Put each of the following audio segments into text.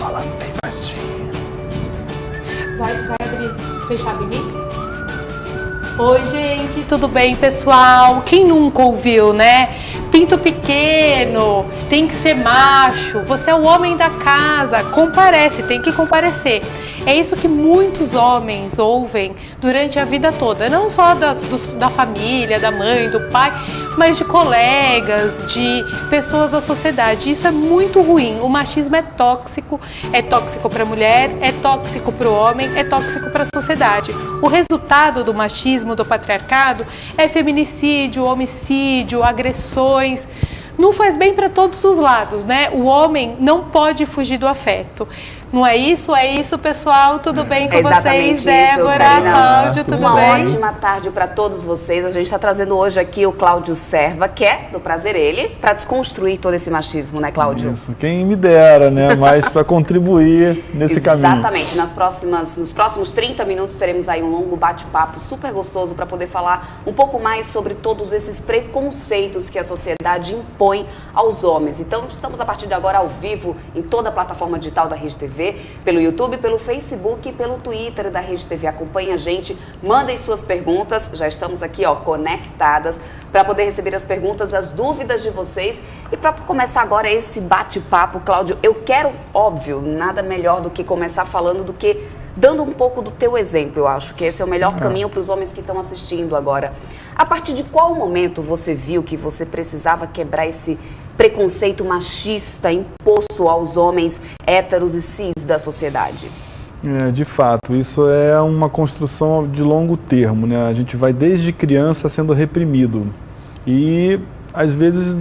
falando bem baixinho. Vai abrir, fechado em mim? Oi, gente, tudo bem, pessoal? Quem nunca ouviu, né? Pinto pequeno, tem que ser macho, você é o homem da casa, comparece, tem que comparecer. É isso que muitos homens ouvem durante a vida toda, não só da família, da mãe, do pai, mas de colegas, de pessoas da sociedade. Isso é muito ruim. O machismo é tóxico para a mulher, é tóxico para o homem, é tóxico para a sociedade. O resultado do machismo, do patriarcado, é feminicídio, homicídio, agressões. Não faz bem para todos os lados, né? O homem não pode fugir do afeto. Não é isso? É isso, pessoal. Tudo bem com vocês? Débora, Cláudio, tudo bem? Uma ótima tarde para todos vocês. A gente está trazendo hoje aqui o Cláudio Serva, que é do Prazer Ele, para desconstruir todo esse machismo, né, Cláudio? Isso, quem me dera, né? Mas para contribuir nesse caminho. Exatamente. Nos próximos 30 minutos teremos aí um longo bate-papo super gostoso para poder falar um pouco mais sobre todos esses preconceitos que a sociedade impõe aos homens. Então, estamos a partir de agora ao vivo em toda a plataforma digital da Rede TV, pelo YouTube, pelo Facebook e pelo Twitter da Rede TV. Acompanhe a gente, mandem suas perguntas, já estamos aqui conectadas para poder receber as perguntas, as dúvidas de vocês. E para começar agora esse bate-papo, Cláudio, eu quero, óbvio, nada melhor do que começar falando do que dando um pouco do teu exemplo. Eu acho que esse é o melhor caminho para os homens que estão assistindo agora. A partir de qual momento você viu que você precisava quebrar esse preconceito machista imposto aos homens héteros e cis da sociedade? De fato, isso é uma construção de longo termo, né? A gente vai desde criança sendo reprimido e às vezes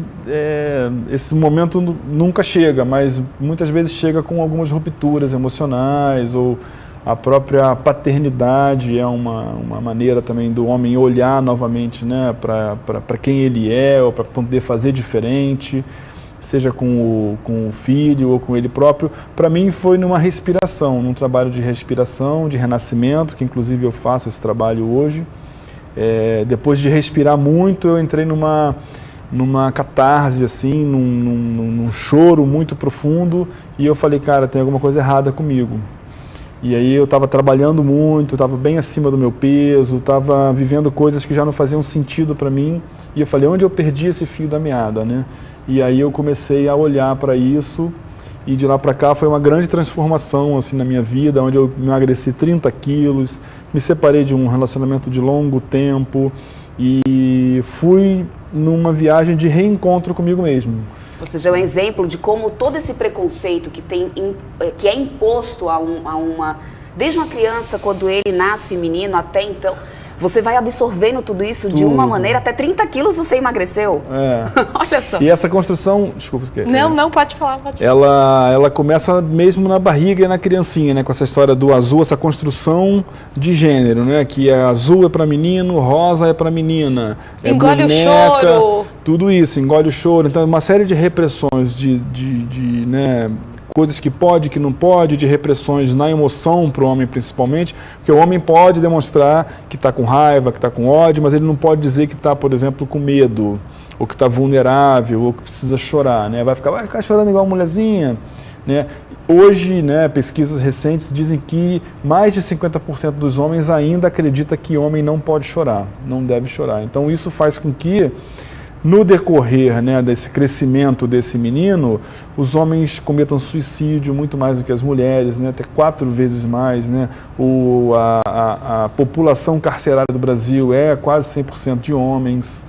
esse momento nunca chega, mas muitas vezes chega com algumas rupturas emocionais, ou a própria paternidade é uma maneira também do homem olhar novamente, né, para quem ele é, ou para poder fazer diferente, seja com o filho ou com ele próprio. Para mim foi numa respiração, num trabalho de respiração, de renascimento, que inclusive eu faço esse trabalho hoje. Depois de respirar muito, eu entrei numa catarse, assim, num choro muito profundo, e eu falei, cara, tem alguma coisa errada comigo. E aí eu estava trabalhando muito, estava bem acima do meu peso, estava vivendo coisas que já não faziam sentido para mim. E eu falei, onde eu perdi esse fio da meada, né? E aí eu comecei a olhar para isso, e de lá para cá foi uma grande transformação assim, na minha vida, onde eu emagreci 30 quilos, me separei de um relacionamento de longo tempo e fui numa viagem de reencontro comigo mesmo. Ou seja, é um exemplo de como todo esse preconceito que é imposto desde uma criança, quando ele nasce menino até então, você vai absorvendo tudo isso de uma maneira, até 30 quilos você emagreceu. Olha só. E essa construção, desculpa, você quer? Não, pode falar. Pode falar. Ela começa mesmo na barriga e na criancinha, né? Com essa história do azul, essa construção de gênero, né? Que azul é para menino, rosa é para menina. Engole boneca, o choro. Tudo isso, engole o choro. Então, uma série de repressões, né? Coisas que pode, que não pode, de repressões na emoção para o homem principalmente, porque o homem pode demonstrar que está com raiva, que está com ódio, mas ele não pode dizer que está, por exemplo, com medo, ou que está vulnerável, ou que precisa chorar, né? Vai ficar chorando igual uma mulherzinha, né? Hoje, né, pesquisas recentes dizem que mais de 50% dos homens ainda acredita que homem não pode chorar, não deve chorar. Então isso faz com que, no decorrer, né, desse crescimento desse menino, os homens cometam suicídio muito mais do que as mulheres, né, até 4 vezes mais, né? A população carcerária do Brasil é quase 100% de homens.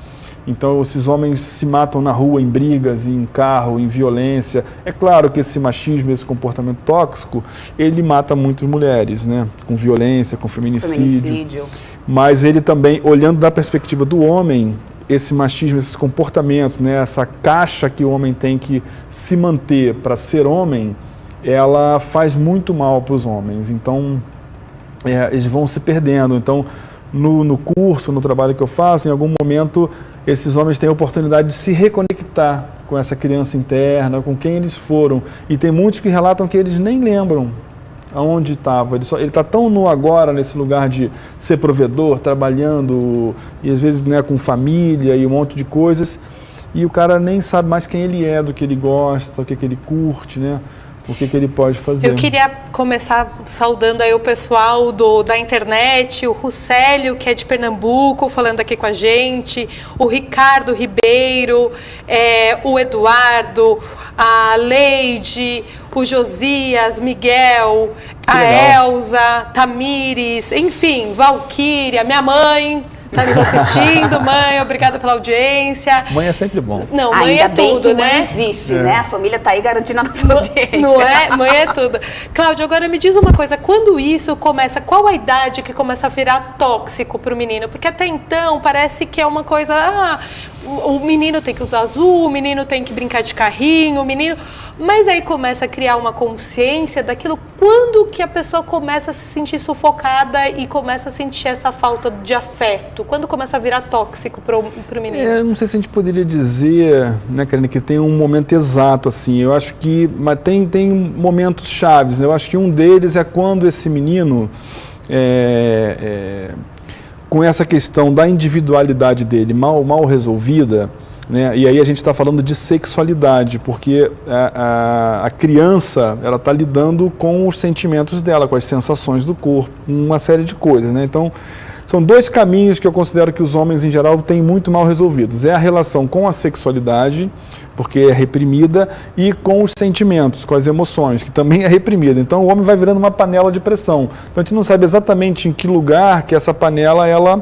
Então, esses homens se matam na rua, em brigas, em carro, em violência. É claro que esse machismo, esse comportamento tóxico, ele mata muitas mulheres, né, com violência, com feminicídio. Mas ele também, olhando da perspectiva do homem, esse machismo, esses comportamentos, né, essa caixa que o homem tem que se manter para ser homem, ela faz muito mal para os homens. Então, eles vão se perdendo. Então, no curso, no trabalho que eu faço, em algum momento, esses homens têm a oportunidade de se reconectar com essa criança interna, com quem eles foram. E tem muitos que relatam que eles nem lembram aonde estava. Ele está tão no agora, nesse lugar de ser provedor, trabalhando, e às vezes, né, com família e um monte de coisas, e o cara nem sabe mais quem ele é, do que ele gosta, o que ele curte, né? O que ele pode fazer? Eu queria começar saudando aí o pessoal da internet, o Rucélio, que é de Pernambuco, falando aqui com a gente, o Ricardo Ribeiro, o Eduardo, a Leide, o Josias, Miguel, a Elza, Tamires, enfim, Valquíria, minha mãe está nos assistindo. Mãe, obrigada pela audiência. Mãe é sempre bom. Não, mãe ainda é tudo, bem que né? Mãe existe, né? A família tá aí garantindo a nossa audiência. Não é? Mãe é tudo. Cláudia, agora me diz uma coisa, quando isso começa, qual a idade que começa a virar tóxico para o menino? Porque até então parece que é uma coisa, o menino tem que usar azul, o menino tem que brincar de carrinho, o menino... Mas aí começa a criar uma consciência daquilo, quando que a pessoa começa a se sentir sufocada e começa a sentir essa falta de afeto? Quando começa a virar tóxico para o menino? Não sei se a gente poderia dizer, né, Karine, que tem um momento exato, assim. Eu acho que, mas tem momentos chaves, né? Eu acho que um deles é quando esse menino, com essa questão da individualidade dele mal resolvida, né? E aí a gente está falando de sexualidade, porque a criança ela está lidando com os sentimentos dela, com as sensações do corpo, uma série de coisas, né? Então, são dois caminhos que eu considero que os homens, em geral, têm muito mal resolvidos. É a relação com a sexualidade, porque é reprimida, e com os sentimentos, com as emoções, que também é reprimida. Então, o homem vai virando uma panela de pressão. Então, a gente não sabe exatamente em que lugar que essa panela, ela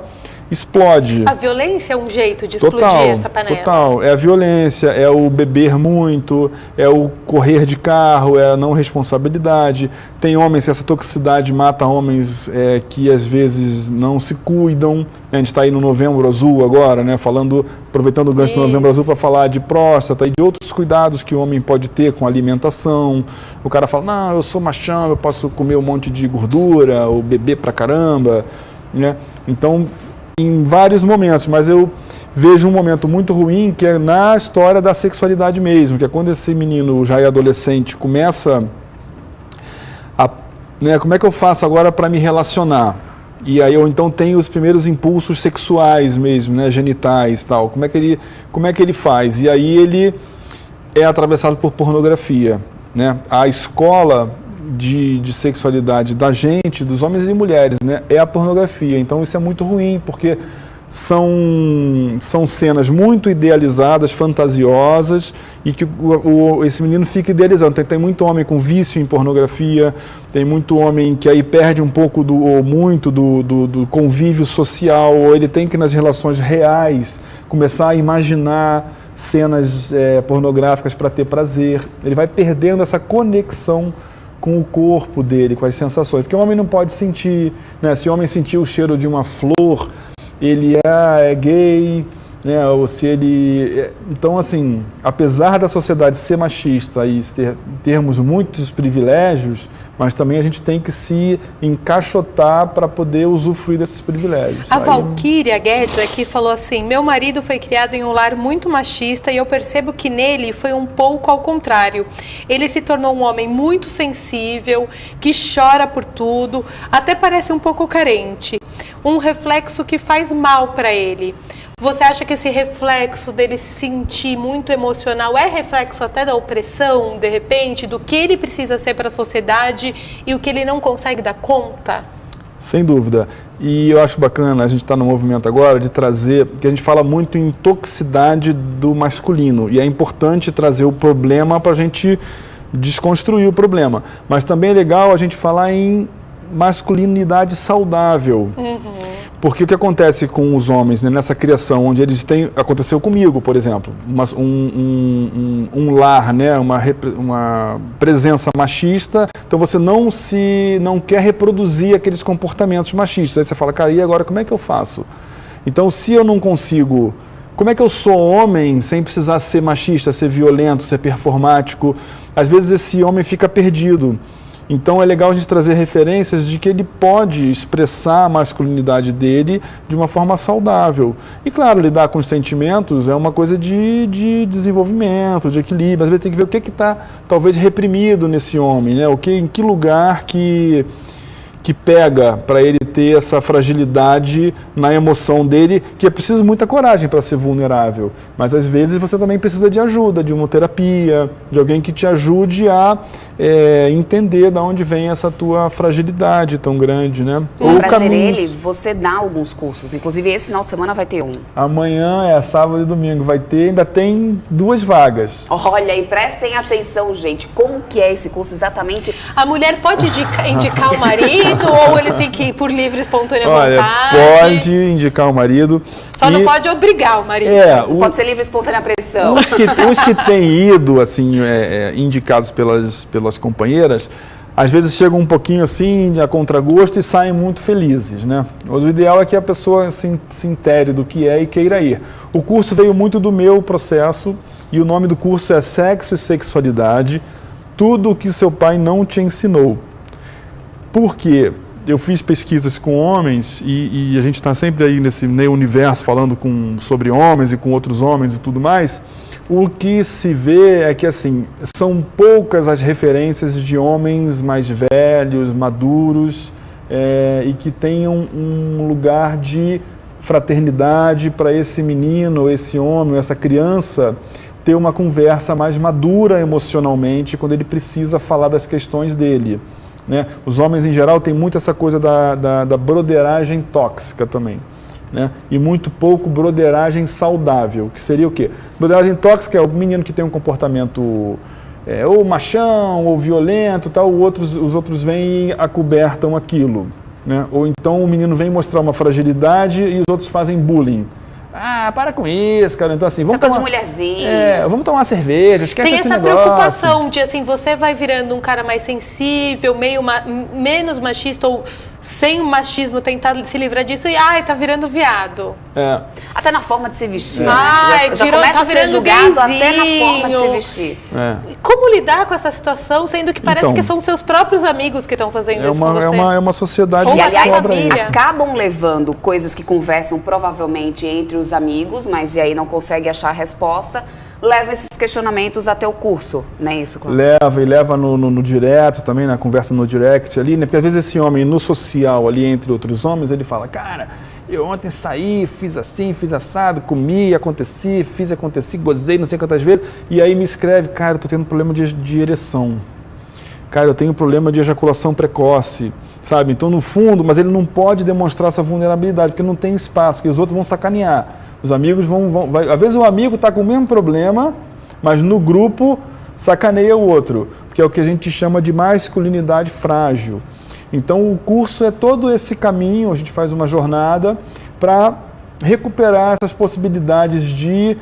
explode. A violência é um jeito de explodir essa panela? Total. É a violência, é o beber muito, é o correr de carro, é a não responsabilidade. Tem homens que essa toxicidade mata homens que às vezes não se cuidam. A gente está aí no Novembro Azul agora, né, aproveitando o gancho do Novembro Azul para falar de próstata e de outros cuidados que o homem pode ter com a alimentação. O cara fala, não, eu sou machão, eu posso comer um monte de gordura, ou beber pra caramba, né? Então, em vários momentos, mas eu vejo um momento muito ruim que é na história da sexualidade mesmo, que é quando esse menino já é adolescente começa a, né, como é que eu faço agora para me relacionar? E aí eu então tenho os primeiros impulsos sexuais mesmo, né, genitais e tal. Como é que ele faz? E aí ele é atravessado por pornografia, né? A escola de sexualidade da gente, dos homens e mulheres, né, é a pornografia. Então isso é muito ruim, porque são cenas muito idealizadas, fantasiosas, e que esse menino fica idealizando. Tem muito homem com vício em pornografia, tem muito homem que aí perde um pouco do convívio social, ou ele tem que nas relações reais começar a imaginar cenas pornográficas para ter prazer. Ele vai perdendo essa conexão com o corpo dele, com as sensações. Porque o homem não pode sentir, né? Se o homem sentir o cheiro de uma flor, ele é gay, né? Ou se ele... Então, assim, apesar da sociedade ser machista e termos muitos privilégios, mas também a gente tem que se encaixotar para poder usufruir desses privilégios. A Valquíria Guedes aqui falou assim, meu marido foi criado em um lar muito machista e eu percebo que nele foi um pouco ao contrário. Ele se tornou um homem muito sensível, que chora por tudo, até parece um pouco carente. Um reflexo que faz mal para ele. Você acha que esse reflexo dele se sentir muito emocional é reflexo até da opressão, de repente, do que ele precisa ser para a sociedade e o que ele não consegue dar conta? Sem dúvida. E eu acho bacana, a gente está no movimento agora de trazer, que a gente fala muito em toxicidade do masculino, e é importante trazer o problema para a gente desconstruir o problema. Mas também é legal a gente falar em masculinidade saudável. Porque o que acontece com os homens, né, nessa criação, onde eles têm... Aconteceu comigo, por exemplo, um lar, né, uma presença machista, então você não quer reproduzir aqueles comportamentos machistas. Aí você fala, cara, e agora como é que eu faço? Então, se eu não consigo... Como é que eu sou homem sem precisar ser machista, ser violento, ser performático? Às vezes esse homem fica perdido. Então é legal a gente trazer referências de que ele pode expressar a masculinidade dele de uma forma saudável. E claro, lidar com os sentimentos é uma coisa de desenvolvimento, de equilíbrio. Às vezes tem que ver o que está talvez reprimido nesse homem, né? Em que lugar que que pega para ele ter essa fragilidade na emoção dele, que é preciso muita coragem para ser vulnerável. Mas às vezes você também precisa de ajuda, de uma terapia, de alguém que te ajude a entender de onde vem essa tua fragilidade tão grande, né? Para ser ele, você dá alguns cursos. Inclusive esse final de semana vai ter um. Amanhã é sábado e domingo, vai ter, ainda tem 2 vagas. Olha, e prestem atenção, gente, como que é esse curso exatamente? A mulher pode indicar o marido ou eles têm que ir por livre, espontânea vontade? Pode indicar o marido. Só não pode obrigar o marido. Pode ser livre, espontânea pressão. Os que têm ido, assim, indicados pelas companheiras, às vezes chegam um pouquinho assim, a contragosto e saem muito felizes, né? Mas o ideal é que a pessoa se intere do que é e queira ir. O curso veio muito do meu processo e o nome do curso é Sexo e Sexualidade, tudo o que seu pai não te ensinou. Por quê? Eu fiz pesquisas com homens e a gente está sempre aí nesse universo falando sobre homens e com outros homens e tudo mais. O que se vê é que, assim, são poucas as referências de homens mais velhos, maduros, e que tenham um lugar de fraternidade para esse menino, esse homem, essa criança, ter uma conversa mais madura emocionalmente quando ele precisa falar das questões dele, né? Os homens, em geral, têm muito essa coisa da broderagem tóxica também. Né? E muito pouco broderagem saudável, que seria o quê? Broderagem tóxica é o menino que tem um comportamento ou machão, ou violento, tal, os outros vêm e acobertam aquilo. Né? Ou então o menino vem mostrar uma fragilidade e os outros fazem bullying. Ah, para com isso, cara. Então, assim, vamos tomar de mulherzinha. Vamos tomar uma cerveja, esquece esse negócio. Tem essa preocupação de, assim, você vai virando um cara mais sensível, menos machista ou sem o machismo, tentar se livrar disso e, tá virando viado. Até na forma de se vestir. Já começa a ser julgado até na forma de se vestir. Como lidar com essa situação, sendo que parece que são seus próprios amigos que estão fazendo isso com você? É uma sociedade que, aliás, acabam levando coisas que conversam provavelmente entre os amigos, mas e aí não consegue achar a resposta, leva esses questionamentos até o curso, não é isso, Cláudio? Leva no direto também, na conversa no direct ali, né? Porque às vezes esse homem no social ali entre outros homens, ele fala, cara, eu ontem saí, fiz assim, fiz assado, comi, aconteci, gozei não sei quantas vezes, e aí me escreve, cara, eu tô tendo problema de ereção, cara, eu tenho problema de ejaculação precoce, sabe? Então, no fundo, mas ele não pode demonstrar essa vulnerabilidade, porque não tem espaço, porque os outros vão sacanear. Os amigos às vezes o amigo está com o mesmo problema, mas no grupo sacaneia o outro, que é o que a gente chama de masculinidade frágil. Então o curso é todo esse caminho, a gente faz uma jornada para recuperar essas possibilidades de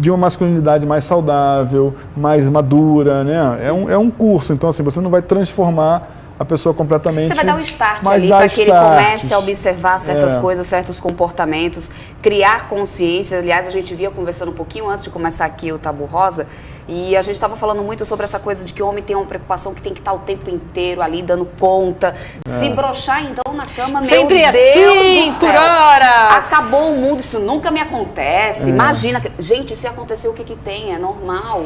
uma masculinidade mais saudável, mais madura, né? É um curso, então assim, você não vai transformar a pessoa completamente... Você vai dar um start ali para que ele comece a observar certas coisas, certos comportamentos, criar consciência. Aliás, a gente via conversando um pouquinho antes de começar aqui o Tabu Rosa, e a gente estava falando muito sobre essa coisa de que o homem tem uma preocupação que tem que estar o tempo inteiro ali dando conta. Se broxar, então, na cama, sempre meu Deus assim, por horas. Acabou o mundo, isso nunca me acontece. Imagina, gente, se acontecer, o que tem? É normal.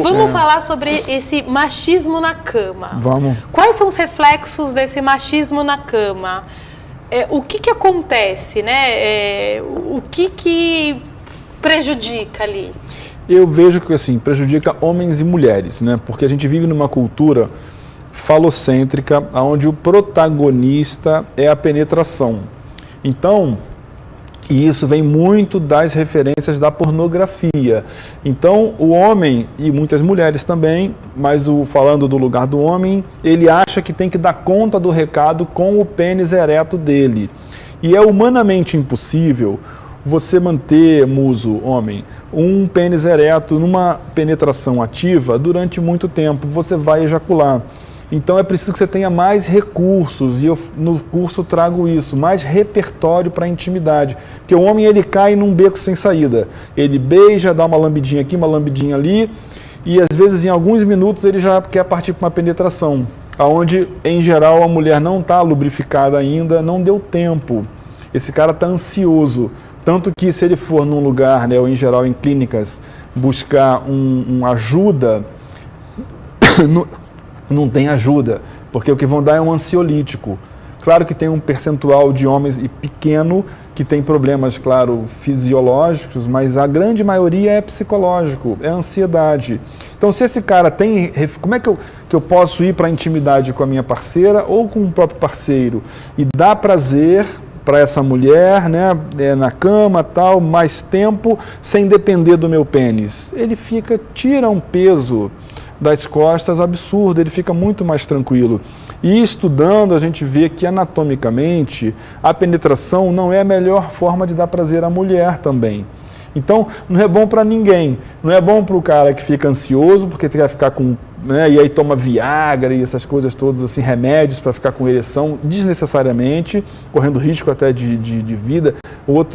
Vamos falar sobre esse machismo na cama. Vamos. Quais são os reflexos desse machismo na cama? O que acontece, né? O que prejudica ali? Eu vejo que, assim, prejudica homens e mulheres, né? Porque a gente vive numa cultura falocêntrica, onde o protagonista é a penetração. Então, e isso vem muito das referências da pornografia. Então, o homem, e muitas mulheres também, mas falando do lugar do homem, ele acha que tem que dar conta do recado com o pênis ereto dele. E é humanamente impossível você manter, muso, homem, um pênis ereto numa penetração ativa durante muito tempo. Você vai ejacular. Então é preciso que você tenha mais recursos, e eu no curso trago isso, mais repertório para a intimidade. Porque o homem, ele cai num beco sem saída. Ele beija, dá uma lambidinha aqui, uma lambidinha ali, e às vezes em alguns minutos ele já quer partir para uma penetração, onde em geral a mulher não está lubrificada ainda, não deu tempo. Esse cara está ansioso. Tanto que se ele for num lugar, né, ou em geral em clínicas, buscar uma ajuda, não tem ajuda, porque o que vão dar é um ansiolítico. Claro que tem um percentual de homens pequeno que tem problemas, claro, fisiológicos, mas a grande maioria é psicológico, é ansiedade. Então, se esse cara tem... Como é que eu posso ir para a intimidade com a minha parceira ou com o próprio parceiro e dar prazer para essa mulher, né, na cama, tal, mais tempo, sem depender do meu pênis? Ele tira um peso das costas absurdo, ele fica muito mais tranquilo. E estudando, a gente vê que anatomicamente a penetração não é a melhor forma de dar prazer à mulher também. Então, não é bom para ninguém. Não é bom para o cara que fica ansioso, porque quer ficar com... Né, e aí toma Viagra e essas coisas todas, assim, remédios para ficar com ereção desnecessariamente, correndo risco até de vida.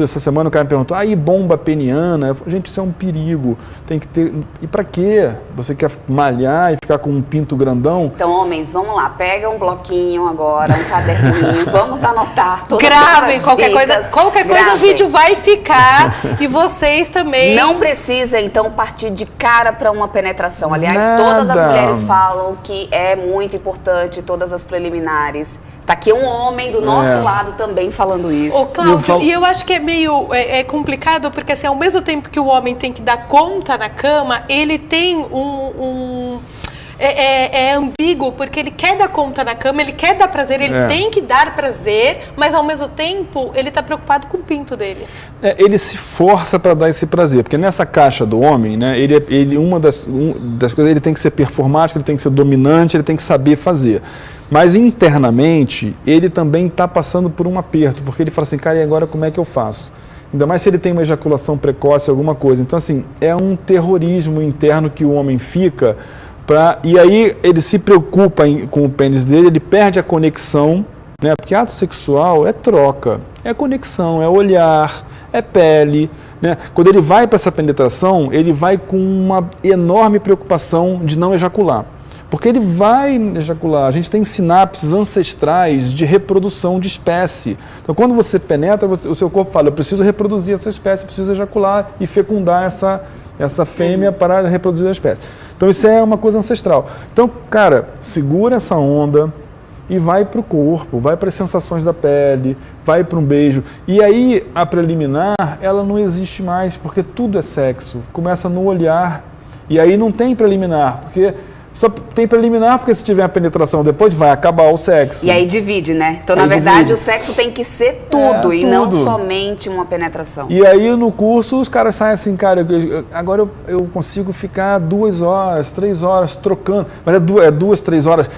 Essa semana o cara me perguntou, e bomba peniana? Eu falei, gente, isso é um perigo, tem que ter... E para quê? Você quer malhar e ficar com um pinto grandão? Então, homens, vamos lá, pega um bloquinho agora, um caderninho, vamos anotar todas Gravem essas qualquer dicas. Qualquer coisa o vídeo vai ficar e vocês também... Não precisa, então, partir de cara para uma penetração. Aliás, Nada. todas as mulheres falam que é muito importante, todas as preliminares. Tá aqui um homem do nosso lado também falando isso. Ô, Cláudio, e eu acho que é meio complicado, porque assim, ao mesmo tempo que o homem tem que dar conta na cama, ele tem é ambíguo, porque ele quer dar conta na cama, ele quer dar prazer, ele tem que dar prazer, mas ao mesmo tempo ele está preocupado com o pinto dele. Ele se força para dar esse prazer, porque nessa caixa do homem, né, uma das coisas, ele tem que ser performático, ele tem que ser dominante, ele tem que saber fazer. Mas internamente, ele também está passando por um aperto, porque ele fala assim, cara, e agora como é que eu faço? Ainda mais se ele tem uma ejaculação precoce, alguma coisa. Então, assim, é um terrorismo interno que o homem fica... E aí ele se preocupa com o pênis dele, ele perde a conexão, né? Porque ato sexual é troca, é conexão, é olhar, é pele, né? Quando ele vai para essa penetração, ele vai com uma enorme preocupação de não ejacular. Porque ele vai ejacular, a gente tem sinapses ancestrais de reprodução de espécie. Então, quando você penetra, o seu corpo fala, eu preciso reproduzir essa espécie, eu preciso ejacular e fecundar essa fêmea para reproduzir a espécie. Então, isso é uma coisa ancestral. Então, cara, segura essa onda e vai para o corpo, vai para as sensações da pele, vai para um beijo. E aí, a preliminar, ela não existe mais, porque tudo é sexo. Começa no olhar, e aí não tem preliminar, porque... Só tem preliminar, porque se tiver a penetração depois vai acabar o sexo. E aí divide, né? Então, na verdade, o sexo tem que ser tudo e não somente uma penetração. E aí, no curso, os caras saem assim, cara, agora eu consigo ficar 2 horas, 3 horas trocando. Mas é 2, 3 horas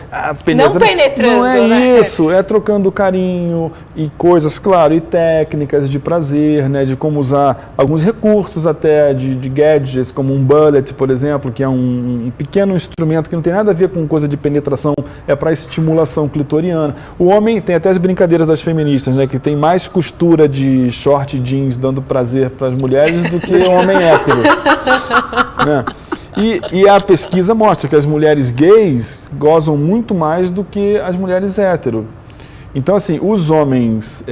não penetrando, não é né? isso, é trocando carinho e coisas, claro, e técnicas de prazer, né? De como usar alguns recursos até de gadgets, como um bullet, por exemplo, que é um pequeno instrumento que não tem nada a ver com coisa de penetração, é para estimulação clitoriana. O homem tem até as brincadeiras das feministas, né, que tem mais costura de short jeans dando prazer para as mulheres do que o homem hétero. Né? E a pesquisa mostra que as mulheres gays gozam muito mais do que as mulheres hétero. Então, assim, os homens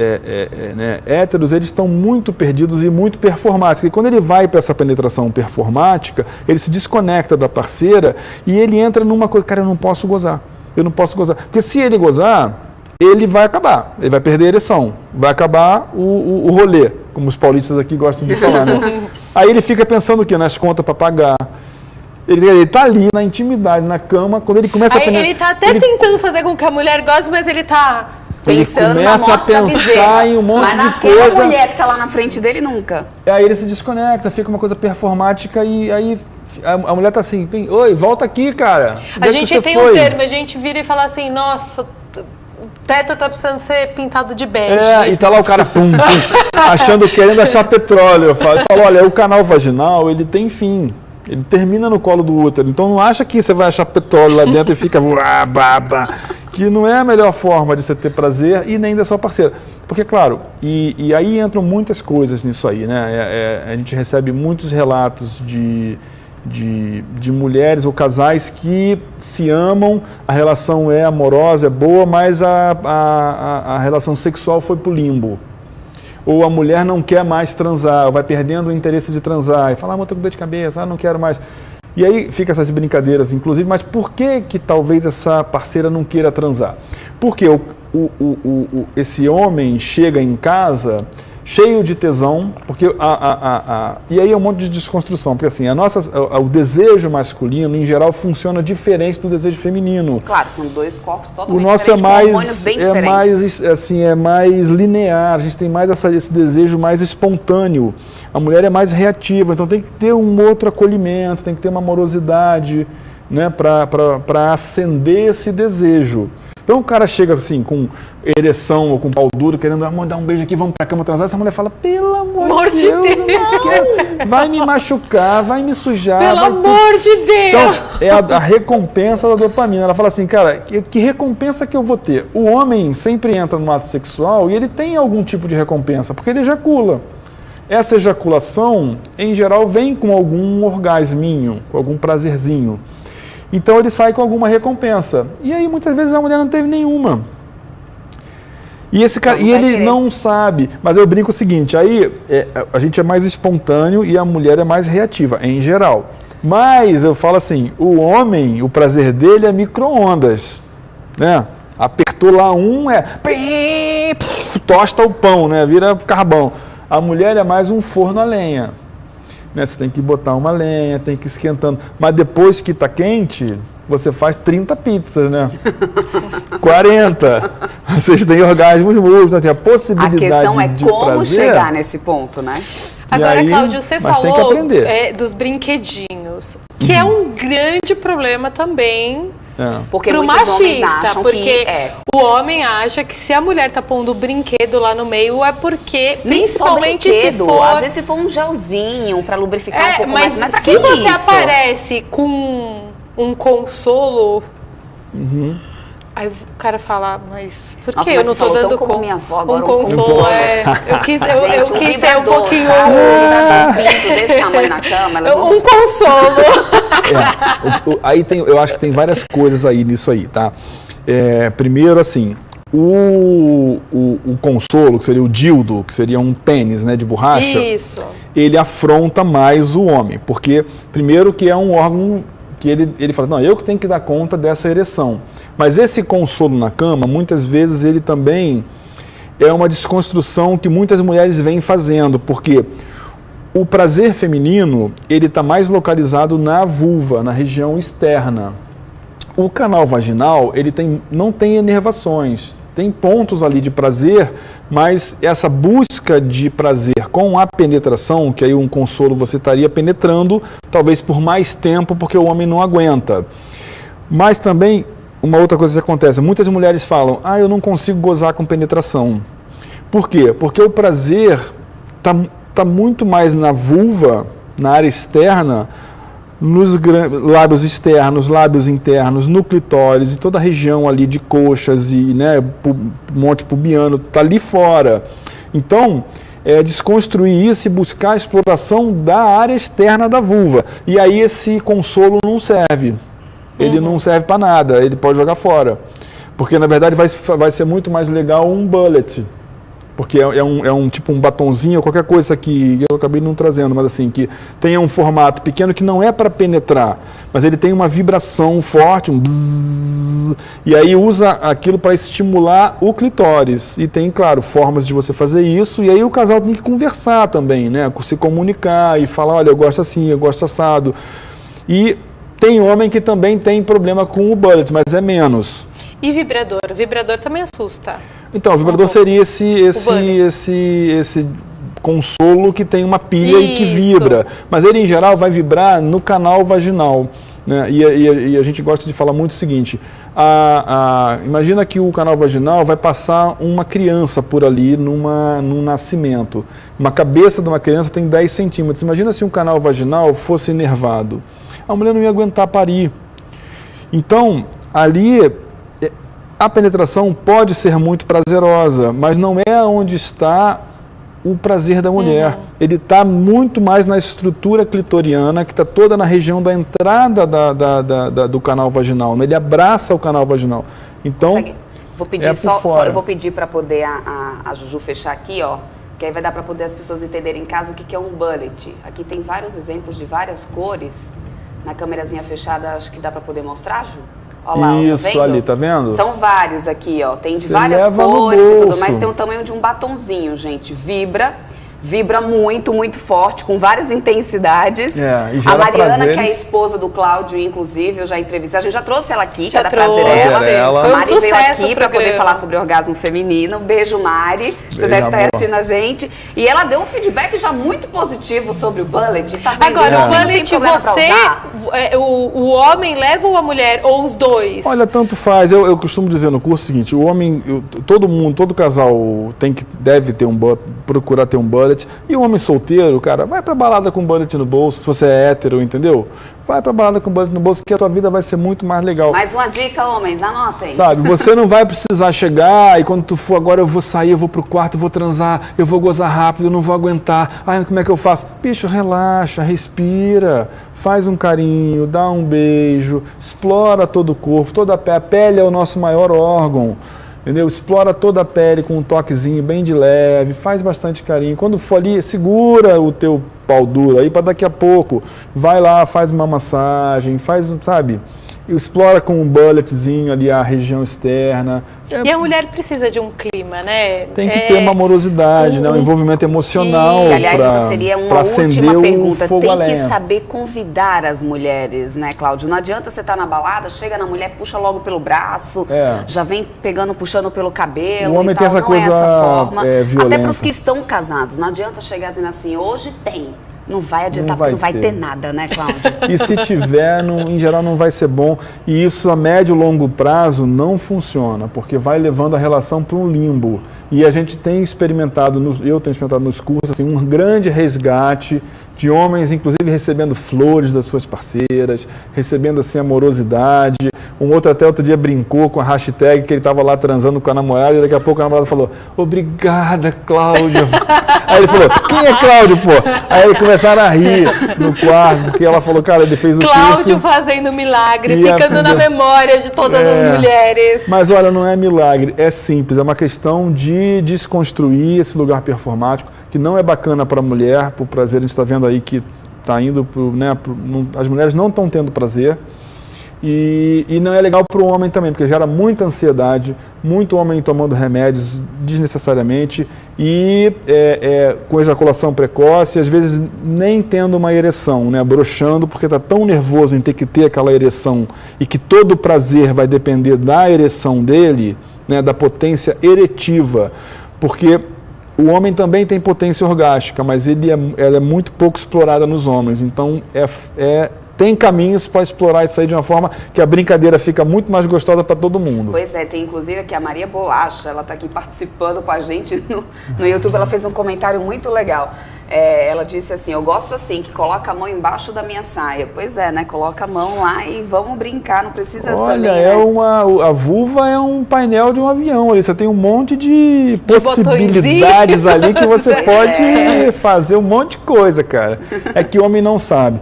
né, héteros, eles estão muito perdidos e muito performáticos. E quando ele vai para essa penetração performática, ele se desconecta da parceira e ele entra numa coisa, cara, eu não posso gozar. Porque se ele gozar, ele vai acabar. Ele vai perder a ereção. Vai acabar o rolê, como os paulistas aqui gostam de falar, né? Aí ele fica pensando o quê? Nas contas para pagar. Ele está ali na intimidade, na cama, quando ele começa a penetrar... Ele está até tentando fazer com que a mulher goze, mas ele está... Ele começa a pensar em um monte de coisa. Mas a mulher que está lá na frente dele nunca. Aí ele se desconecta, fica uma coisa performática e aí a mulher está assim, oi, volta aqui, cara. A gente tem um termo, a gente vira e fala assim, nossa, o teto tá precisando ser pintado de bege. E tá lá o cara, pum, querendo achar petróleo. Eu falo, olha, o canal vaginal, ele tem fim. Ele termina no colo do útero. Então não acha que você vai achar petróleo lá dentro e fica... que não é a melhor forma de você ter prazer e nem da sua parceira. Porque, claro, e aí entram muitas coisas nisso aí, né? A gente recebe muitos relatos de mulheres ou casais que se amam, a relação é amorosa, é boa, mas a relação sexual foi pro limbo. Ou a mulher não quer mais transar, vai perdendo o interesse de transar, e fala, tô com dor de cabeça, não quero mais. E aí fica essas brincadeiras, inclusive, mas por que talvez essa parceira não queira transar? Porque esse homem chega em casa cheio de tesão, porque e aí é um monte de desconstrução, porque assim, o desejo masculino, em geral, funciona diferente do desejo feminino. Claro, são dois corpos totalmente o nosso diferentes, é mais linear, a gente tem mais esse desejo mais espontâneo. A mulher é mais reativa, então tem que ter um outro acolhimento, tem que ter uma amorosidade, né, para acender esse desejo. Então o cara chega assim, com ereção ou com pau duro, querendo dar um beijo aqui, vamos pra cama transar, essa mulher fala, pelo amor de Deus, não quero, vai me machucar, vai me sujar. Pelo amor de Deus! Então, é a recompensa da dopamina. Ela fala assim, cara, que recompensa que eu vou ter? O homem sempre entra no ato sexual e ele tem algum tipo de recompensa, porque ele ejacula. Essa ejaculação, em geral, vem com algum orgasminho, com algum prazerzinho. Então ele sai com alguma recompensa. E aí muitas vezes a mulher não teve nenhuma. E esse cara, ele não sabe. Mas eu brinco o seguinte, aí a gente é mais espontâneo e a mulher é mais reativa, em geral. Mas eu falo assim, o homem, o prazer dele é micro-ondas, né? Apertou lá tosta o pão, né? Vira carvão. A mulher é mais um forno a lenha. Né, você tem que botar uma lenha, tem que ir esquentando. Mas depois que está quente, você faz 30 pizzas, né? 40. Vocês têm orgasmos múltiplos, tem a possibilidade de prazer. A questão é como chegar nesse ponto, né? Agora, Cláudio, você falou dos brinquedinhos, que é um grande problema também pro machista, porque o homem acha que se a mulher tá pondo brinquedo lá no meio é porque, principalmente se for... Às vezes se for um gelzinho pra lubrificar um pouco mais. Mas se você aparece com um consolo... Aí o cara fala, mas por que eu não tô dando minha avó, agora um consolo? Eu quis ser um pouquinho... desse tamanho na cama. Um consolo. Aí eu acho que tem várias coisas aí nisso aí, tá? Primeiro, assim, o consolo, que seria o dildo, que seria um pênis, né, de borracha, ele afronta mais o homem, porque, primeiro, que é um órgão que ele fala, não, eu que tenho que dar conta dessa ereção. Mas esse consolo na cama, muitas vezes, ele também é uma desconstrução que muitas mulheres vêm fazendo, porque o prazer feminino, ele está mais localizado na vulva, na região externa. O canal vaginal, ele não tem inervações, tem pontos ali de prazer, mas essa busca de prazer com a penetração, que aí um consolo você estaria penetrando, talvez por mais tempo, porque o homem não aguenta. Mas também, uma outra coisa que acontece, muitas mulheres falam, eu não consigo gozar com penetração. Por quê? Porque o prazer está muito mais na vulva, na área externa, nos lábios externos, lábios internos, no clitóris, e toda a região ali de coxas e monte pubiano, está ali fora. Então, desconstruir isso e buscar a exploração da área externa da vulva. E aí esse consolo não serve. Ele não serve para nada, ele pode jogar fora. Porque, na verdade, vai ser muito mais legal um bullet. Porque é um tipo um batonzinho, qualquer coisa que eu acabei não trazendo, mas assim, que tenha um formato pequeno que não é para penetrar, mas ele tem uma vibração forte, um bzzz, e aí usa aquilo para estimular o clitóris. E tem, claro, formas de você fazer isso, e aí o casal tem que conversar também, né? Se comunicar e falar, olha, eu gosto assim, eu gosto assado. E tem homem que também tem problema com o bullet, mas é menos. E vibrador? O vibrador também assusta. Então, o vibrador seria esse consolo que tem uma pilha e que vibra. Mas ele, em geral, vai vibrar no canal vaginal. Né? E a gente gosta de falar muito o seguinte, imagina que o canal vaginal vai passar uma criança por ali num nascimento. Uma cabeça de uma criança tem 10 centímetros. Imagina se um canal vaginal fosse inervado. A mulher não ia aguentar parir. Então, ali... A penetração pode ser muito prazerosa, mas não é onde está o prazer da mulher. Ele está muito mais na estrutura clitoriana, que está toda na região da entrada do canal vaginal. Ele abraça o canal vaginal. Então, vou pedir eu vou pedir para poder a Juju fechar aqui, ó, que aí vai dar para poder as pessoas entenderem em casa o que é um bullet. Aqui tem vários exemplos de várias cores. Na câmerazinha fechada, acho que dá para poder mostrar, Ju? Ó lá, isso, tá vendo? ali, tá vendo? São vários aqui, ó. Tem de Você várias leva no cores e tudo bolso. mais. Tem o tamanho de um batonzinho, gente. Vibra muito, muito forte, com várias intensidades. E A gera Mariana, prazeres. que é a esposa do Cláudio, inclusive, eu já entrevistei. A gente já trouxe ela aqui, que é da trouxe. Prazerela. Foi A um Mari veio sucesso aqui o para poder programa. falar sobre orgasmo feminino. Beijo, Mari. Você Beijo, deve estar amor. assistindo a gente. E ela deu um feedback já muito positivo sobre o bullet. Tá vendo? Agora, Não o tem bullet, problema pra usar? o homem leva ou a mulher? Ou os dois? Olha, tanto faz. Eu costumo dizer no curso o seguinte: o homem, todo mundo, todo casal deve ter procurar ter um bullet. E o homem solteiro, cara, vai pra balada com bullet no bolso, se você é hétero, entendeu? Vai pra balada com bullet no bolso, que a tua vida vai ser muito mais legal. Mais uma dica, homens, anotem. Sabe, você não vai precisar chegar e quando tu for, agora eu vou sair, eu vou pro quarto, eu vou transar, eu vou gozar rápido, eu não vou aguentar. Ai, como é que eu faço? Bicho, relaxa, respira, faz um carinho, dá um beijo, explora todo o corpo, toda a pele. A pele é o nosso maior órgão. Entendeu? Explora toda a pele com um toquezinho bem de leve, faz bastante carinho. Quando for ali, segura o teu pau duro aí para daqui a pouco. Vai lá, faz uma massagem, sabe? Explora com um bulletzinho ali a região externa. E a mulher precisa de um clima, né? Tem que ter uma amorosidade, né? Um envolvimento emocional. E, aliás, essa seria uma última pergunta. Tem a que lenha. saber convidar as mulheres, né, Cláudio? Não adianta você estar na balada, chega na mulher, puxa logo pelo braço, já vem pegando, puxando pelo cabelo. O homem e tem tal. essa Não é coisa essa forma. Até violenta. para os que estão casados. Não adianta chegar dizendo assim, hoje tem. Não vai adiantar, porque não vai ter nada, né, Cláudio? E se tiver, em geral não vai ser bom. E isso a médio e longo prazo não funciona, porque vai levando a relação para um limbo. E a gente tem experimentado, eu tenho experimentado nos cursos, assim, um grande resgate de homens, inclusive recebendo flores das suas parceiras, recebendo assim amorosidade. Um outro dia brincou com a hashtag que ele estava lá transando com a namorada e daqui a pouco a namorada falou: obrigada, Cláudio. Aí ele falou: quem é Cláudio, pô? Aí eles começaram a rir no quarto, porque ela falou: cara, ele fez o Cláudio curso fazendo milagre, e ficando na memória de todas as mulheres. Mas olha, não é milagre, é simples, é uma questão de desconstruir esse lugar performático, que não é bacana para a mulher, por prazer. A gente está vendo aí que está indo as mulheres não estão tendo prazer. E não é legal para o homem também, porque gera muita ansiedade, muito homem tomando remédios desnecessariamente e com ejaculação precoce, às vezes nem tendo uma ereção, né, broxando, porque está tão nervoso em ter que ter aquela ereção e que todo o prazer vai depender da ereção dele, né, da potência eretiva, porque o homem também tem potência orgástica, mas ela é muito pouco explorada nos homens, então tem caminhos para explorar isso aí de uma forma que a brincadeira fica muito mais gostosa para todo mundo. Pois é, tem inclusive aqui a Maria Bolacha, ela está aqui participando com a gente no YouTube, ela fez um comentário muito legal. Ela disse assim: eu gosto assim, que coloca a mão embaixo da minha saia. Pois é, né? Coloca a mão lá e vamos brincar, não precisa Olha, também, né? a vulva é um painel de um avião ali, você tem um monte de possibilidades ali que você pode fazer um monte de coisa, cara. É que o homem não sabe.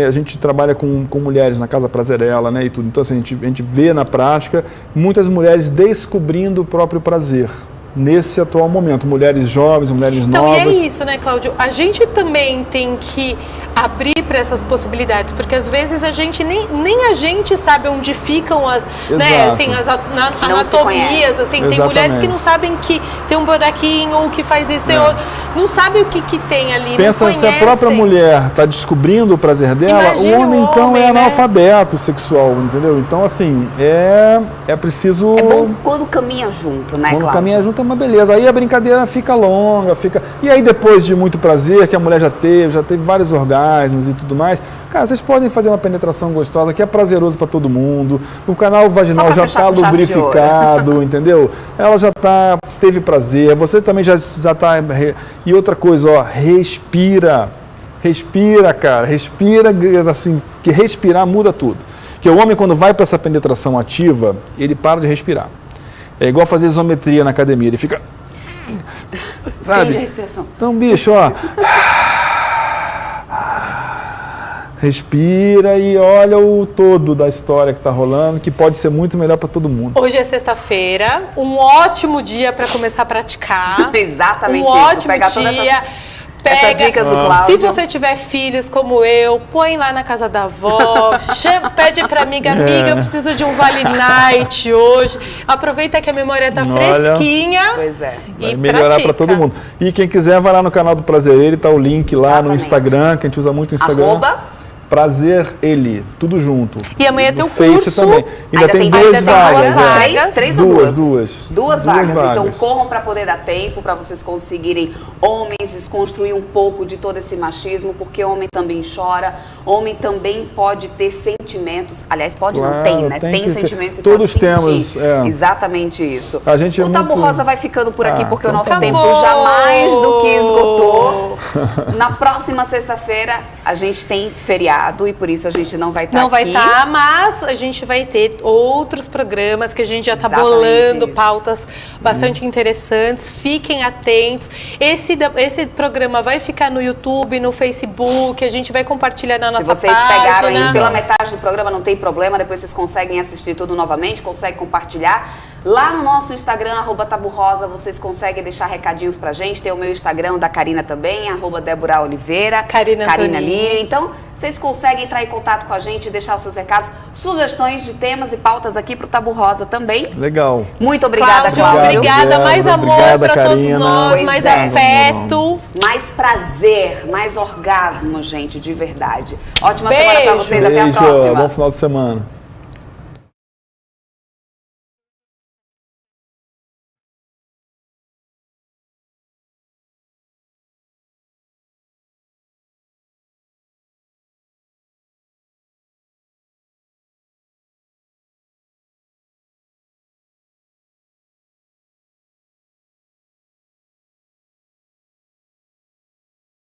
A gente trabalha com mulheres na Casa Prazerela, né, e tudo. Então assim, a gente vê na prática muitas mulheres descobrindo o próprio prazer. Nesse atual momento, mulheres jovens, mulheres novas. Então, e é isso, né, Cláudio? A gente também tem que abrir para essas possibilidades, porque às vezes a gente nem a gente sabe onde ficam as, né, assim, as anatomias, assim, tem mulheres que não sabem que tem um buraquinho ou que faz isso, tem outro, não sabe o que tem ali. Pensa, se a própria mulher está descobrindo o prazer dela, imagine o homem então é analfabeto, né? Sexual, entendeu? Então assim, é preciso... É bom quando caminha junto, né, Quando Cláudio? caminha junto é uma beleza. Aí a brincadeira fica longa, E aí depois de muito prazer, que a mulher já teve vários orgasmos e tudo mais, cara, vocês podem fazer uma penetração gostosa, que é prazeroso para todo mundo. O canal vaginal já está lubrificado, entendeu? Ela já teve prazer, você também já está... E outra coisa, ó, respira. Respira, cara. Respira, assim, que respirar muda tudo. Que o homem, quando vai para essa penetração ativa, ele para de respirar. É igual fazer isometria na academia, ele fica... Sabe? Entende a respiração. Então, bicho, ó... Respira e olha o todo da história que está rolando, que pode ser muito melhor para todo mundo. Hoje é sexta-feira, um ótimo dia para começar a praticar. Exatamente um isso. Ótimo dia. Pega, essas dicas do Cláudio. se você tiver filhos como eu, põe lá na casa da avó, pede pra amiga, eu preciso de um Vale Night hoje. Aproveita que a memória tá fresquinha. Pois é. Vai melhorar para todo mundo. E quem quiser, vai lá no canal do Prazer Ele, tá o link lá no Instagram, que a gente usa muito o Instagram. Prazer Ele, tudo junto. E amanhã tem o Face curso. também. Ainda tem duas vagas. Três ou duas? Duas vagas. vagas. Então corram para poder dar tempo, para vocês conseguirem, homens, desconstruir um pouco de todo esse machismo, porque homem também chora, homem também pode ter sentimentos. Aliás, pode não, tem, né? Tem sentimentos e todos pode sentir. temos. Exatamente isso. A gente o Tabu Rosa vai ficando por aqui, porque o nosso tempo bom. jamais do que esgotou. Na próxima sexta-feira, a gente tem feriado e por isso a gente não vai estar aqui. Não vai estar, mas a gente vai ter outros programas que a gente já está bolando, pautas bastante interessantes. Fiquem atentos. Esse programa vai ficar no YouTube, no Facebook, a gente vai compartilhar na nossa página. Se vocês pegaram aí pela metade do programa, não tem problema, depois vocês conseguem assistir tudo novamente, conseguem compartilhar. Lá no nosso Instagram, @TabuRosa, vocês conseguem deixar recadinhos pra gente. Tem o meu Instagram, da Karina também, @Débora Oliveira, Karina Lírio. Então, vocês conseguem entrar em contato com a gente, deixar os seus recados, sugestões de temas e pautas aqui pro Tabu Rosa também. Legal. Muito obrigada, Cláudio. Obrigada, mais amor para todos nós, mais afeto. Mais prazer, mais orgasmo, gente, de verdade. Ótima Beijo. semana pra vocês, até a próxima. Bom final de semana.